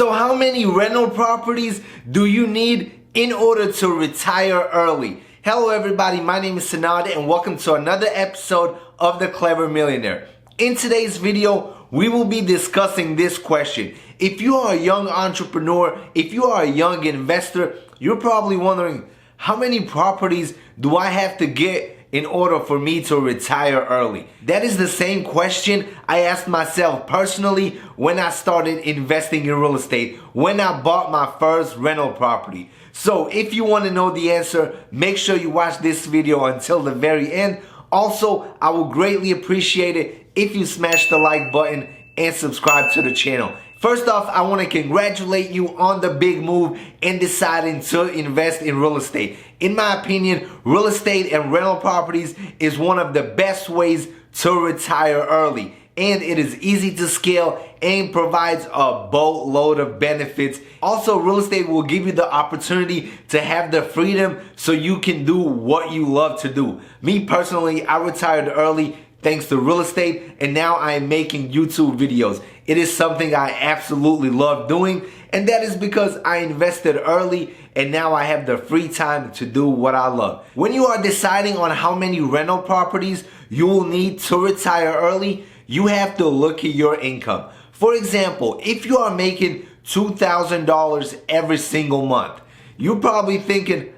So how many rental properties do you need in order to retire early? Hello everybody, my name is Sanad and welcome to another episode of The Clever Millionaire. In today's video, we will be discussing this question. If you are a young entrepreneur, if you are a young investor, you're probably wondering, how many properties do I have to get in order for me to retire early? That is the same question I asked myself personally when I started investing in real estate, when I bought my first rental property. So if you want to know the answer, make sure you watch this video until the very end. Also, I will greatly appreciate it if you smash the like button and subscribe to the channel. First off, I want to congratulate you on the big move in deciding to invest in real estate. In my opinion, real estate and rental properties is one of the best ways to retire early. And it is easy to scale and provides a boatload of benefits. Also, real estate will give you the opportunity to have the freedom so you can do what you love to do. Me personally, I retired early thanks to real estate, and now I am making YouTube videos. It is something I absolutely love doing, and that is because I invested early and now I have the free time to do what I love. When you are deciding on how many rental properties you will need to retire early, you have to look at your income. For example, if you are making $2,000 every single month, you're probably thinking,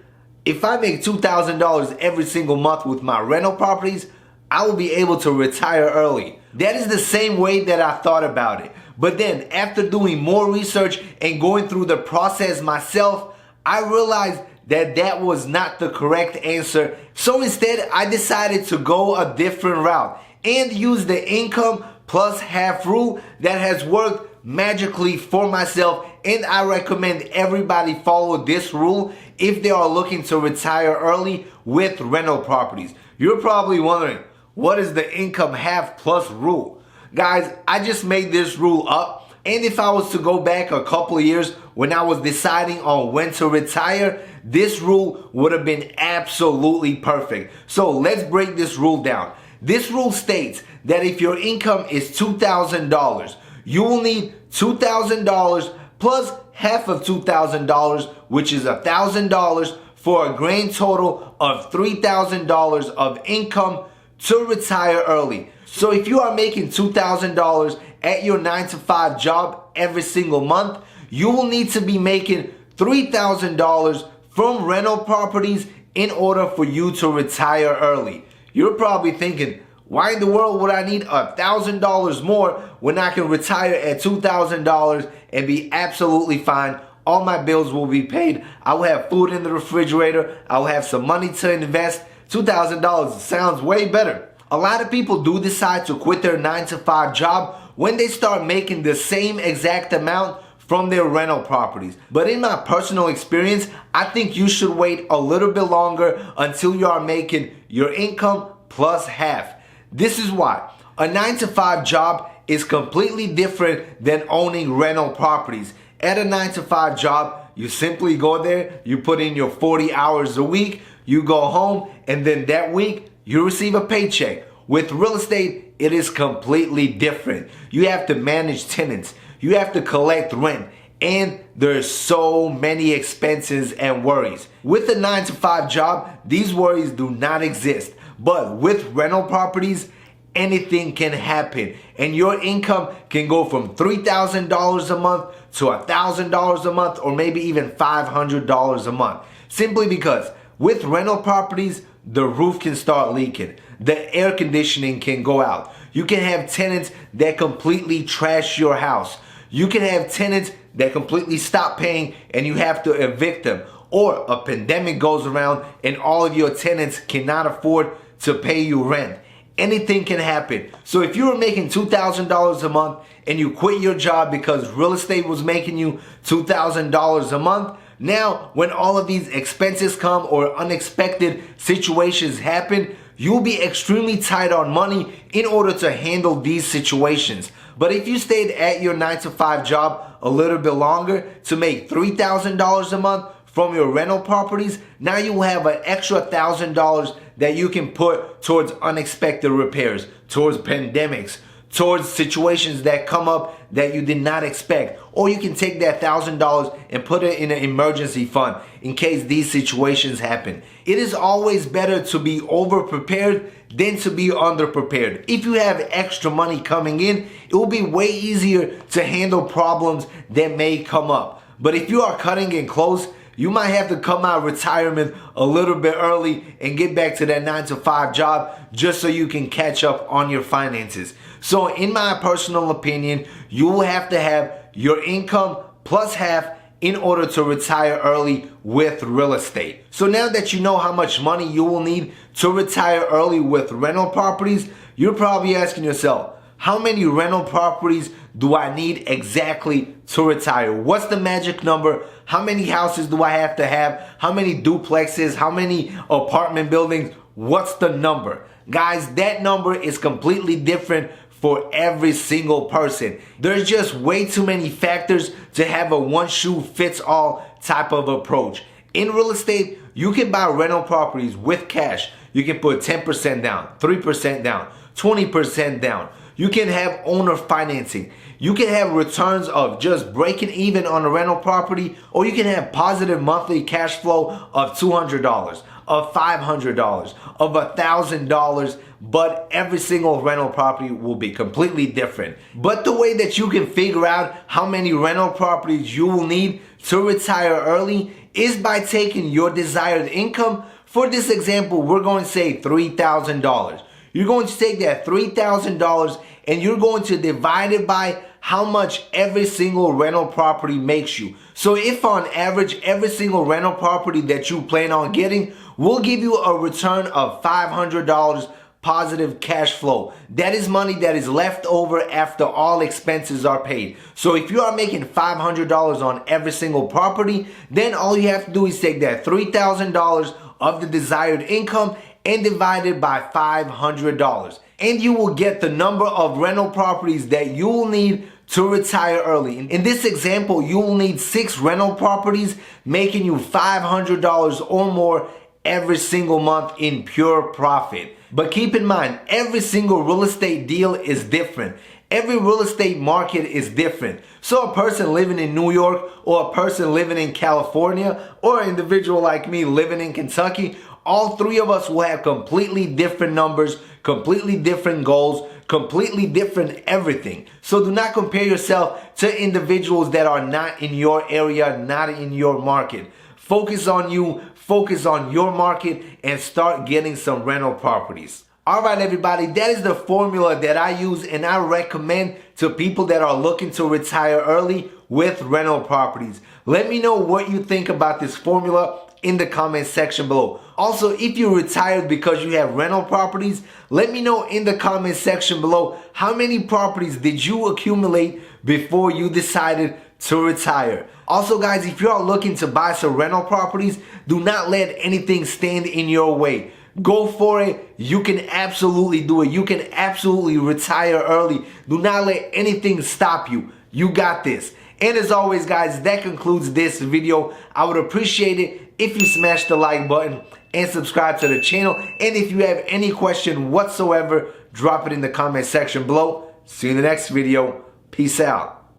if I make $2,000 every single month with my rental properties, I will be able to retire early. That is the same way that I thought about it. But then after doing more research and going through the process myself, I realized that that was not the correct answer. So instead, I decided to go a different route and use the income plus half rule that has worked magically for myself, and I recommend everybody follow this rule if they are looking to retire early with rental properties. You're probably wondering, what is the income half plus rule? Guys, I just made this rule up, and if I was to go back a couple of years when I was deciding on when to retire, this rule would have been absolutely perfect. So let's break this rule down. This rule states that if your income is $2,000, you will need $2,000 plus half of $2,000, which is $1,000, for a grand total of $3,000 of income to retire early. So if you are making $2,000 at your 9-to-5 job every single month, you will need to be making $3,000 from rental properties in order for you to retire early. You're probably thinking, why in the world would I need $1,000 more when I can retire at $2,000 and be absolutely fine? All my bills will be paid. I will have food in the refrigerator. I will have some money to invest. $2,000 sounds way better. A lot of people do decide to quit their 9-to-5 job when they start making the same exact amount from their rental properties. But in my personal experience, I think you should wait a little bit longer until you are making your income plus half. This is why. A 9-to-5 job is completely different than owning rental properties. At a 9-to-5 job, you simply go there, you put in your 40 hours a week, you go home, and then that week, you receive a paycheck. With real estate, it is completely different. You have to manage tenants, you have to collect rent, and there's so many expenses and worries. With a 9-to-5 job, these worries do not exist. But with rental properties, anything can happen, and your income can go from $3,000 a month to $1,000 a month, or maybe even $500 a month. Simply because with rental properties, the roof can start leaking, the air conditioning can go out, you can have tenants that completely trash your house, you can have tenants that completely stop paying and you have to evict them, or a pandemic goes around and all of your tenants cannot afford to pay you rent. Anything can happen. So if you were making $2,000 a month and you quit your job because real estate was making you $2,000 a month, now when all of these expenses come or unexpected situations happen, you'll be extremely tight on money in order to handle these situations. But if you stayed at your 9-to-5 job a little bit longer to make $3,000 a month from your rental properties, now you will have an extra $1,000 that you can put towards unexpected repairs, towards pandemics, towards situations that come up that you did not expect. Or you can take that $1,000 and put it in an emergency fund in case these situations happen. It is always better to be over-prepared than to be under-prepared. If you have extra money coming in, it will be way easier to handle problems that may come up. But if you are cutting it close, you might have to come out of retirement a little bit early and get back to that 9-to-5 job just so you can catch up on your finances. So in my personal opinion, you will have to have your income plus half in order to retire early with real estate. So now that you know how much money you will need to retire early with rental properties, you're probably asking yourself, how many rental properties do I need exactly to retire? What's the magic number? How many houses do I have to have? How many duplexes? How many apartment buildings? What's the number? Guys, that number is completely different for every single person. There's just way too many factors to have a one-shoe-fits-all type of approach. In real estate, you can buy rental properties with cash. You can put 10% down, 3% down, 20% down. You can have owner financing. You can have returns of just breaking even on a rental property, or you can have positive monthly cash flow of $200, of $500, of $1,000, but every single rental property will be completely different. But the way that you can figure out how many rental properties you will need to retire early is by taking your desired income. For this example, we're going to say $3,000. You're going to take that $3,000 and you're going to divide it by how much every single rental property makes you. So if on average, every single rental property that you plan on getting will give you a return of $500 positive cash flow. That is money that is left over after all expenses are paid. So if you are making $500 on every single property, then all you have to do is take that $3,000 of the desired income and divide it by $500. And you will get the number of rental properties that you will need to retire early. In this example, you will need 6 rental properties, making you $500 or more every single month in pure profit. But keep in mind, every single real estate deal is different. Every real estate market is different. So a person living in New York, or a person living in California, or an individual like me living in Kentucky, all three of us will have completely different numbers, completely different goals, completely different everything. So do not compare yourself to individuals that are not in your area, not in your market. Focus on you, focus on your market, and start getting some rental properties. Alright everybody, that is the formula that I use and I recommend to people that are looking to retire early with rental properties. Let me know what you think about this formula in the comment section below. Also, if you retired because you have rental properties, let me know in the comment section below how many properties did you accumulate before you decided to retire. Also guys, if you are looking to buy some rental properties, do not let anything stand in your way. Go for it. You can absolutely do it. You can absolutely retire early. Do not let anything stop you. You got this. And as always guys, that concludes this video. I would appreciate it if you smash the like button and subscribe to the channel. And if you have any question whatsoever, drop it in the comment section below. See you in the next video. Peace out.